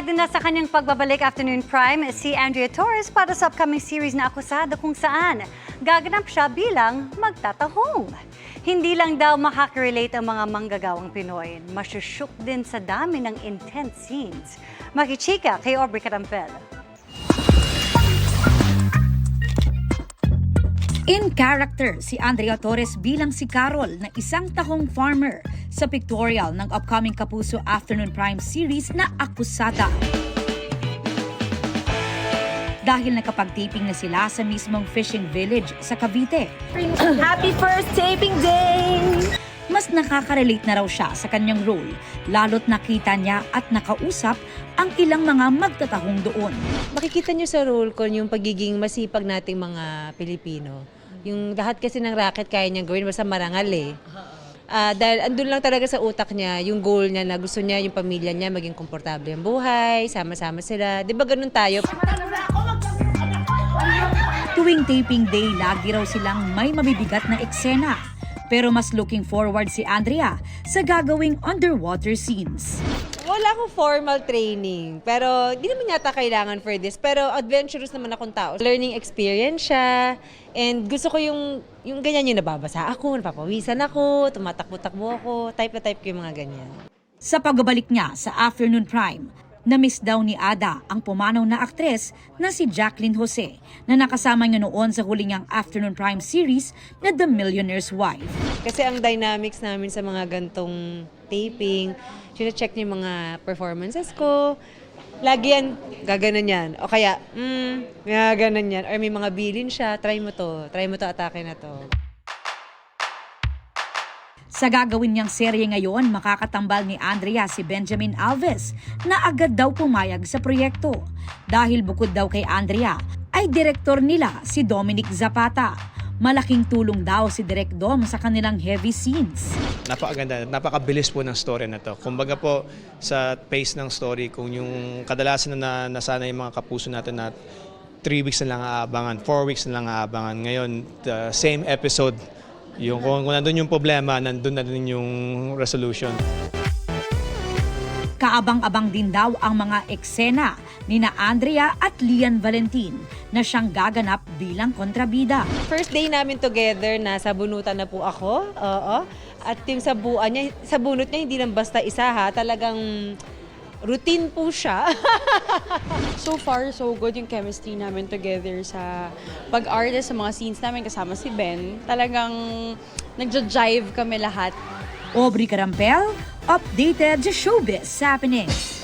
Excited na sa kanyang pagbabalik Afternoon Prime si Andrea Torres para sa upcoming series na Akusada kung saan gaganap siya bilang magtatahong. Hindi lang daw makaka-relate ang mga manggagawang Pinoy, masyusyuk din sa dami ng intense scenes. Makichika kay Aubrey Carampel. In character, si Andrea Torres bilang si Carol na isang tahong farmer sa pictorial ng upcoming Kapuso Afternoon Prime series na Akusada. Dahil nakapag-taping na sila sa mismong fishing village sa Cavite. Happy first taping day! Mas nakaka-relate na raw siya sa kanyang role, lalo't nakita niya at nakausap ang ilang mga magtatahong doon. Makikita nyo sa role ko yung pagiging masipag nating mga Pilipino. Yung lahat kasi ng racket kaya niyang gawin, basta marangal eh. Dahil andun lang talaga sa utak niya, yung goal niya na gusto niya yung pamilya niya maging komportable ang buhay, sama-sama sila. Di ba ganun tayo? Tuwing taping day, lagi raw silang may mabibigat na eksena. Pero mas looking forward si Andrea sa gagawing underwater scenes. Wala akong formal training, pero di naman yata kailangan for this. Pero adventurous naman akong tao. Learning experience siya, and gusto ko yung ganyan yung nababasa ako, napapawisan ako, tumatakbo-takbo ako, type na type ko yung mga ganyan. Sa pagbabalik niya sa Afternoon Prime, na-miss daw ni Ada ang pumanaw na aktres na si Jacqueline Jose na nakasama niya noon sa huli niyang Afternoon Prime series na The Millionaire's Wife. Kasi ang dynamics namin sa mga gantong taping, sine-check niya yung mga performances ko. Lagi yan, gaganon yan. O kaya, gaganon yan. Or may mga bilin siya, try mo to, atake na to. Sa gagawin niyang serye ngayon, makakatambal ni Andrea si Benjamin Alves na agad daw pumayag sa proyekto. Dahil bukod daw kay Andrea, ay direktor nila si Dominic Zapata. Malaking tulong daw si Direk Dom sa kanilang heavy scenes. Napakaganda, napakabilis po ng story na to. Kumbaga po sa pace ng story, kung yung kadalasan na nasana yung mga kapuso natin na 3 weeks na lang aabangan, 4 weeks na lang aabangan. Ngayon, the same episode, yung kung nandun yung problema, nandun na din yung resolution. Kaabang-abang din daw ang mga eksena ni na Andrea at Lian Valentin na siyang gaganap bilang kontrabida. First day namin together, nasa bunutan na po ako. Oo. At yung sa bunot niya, hindi lang basta isa ha, talagang routine po siya. So far, so good yung chemistry namin together sa pag-artist, sa mga scenes namin kasama si Ben. Talagang nagja-jive kami lahat. Aubrey Carampel, updated sa showbiz happenings.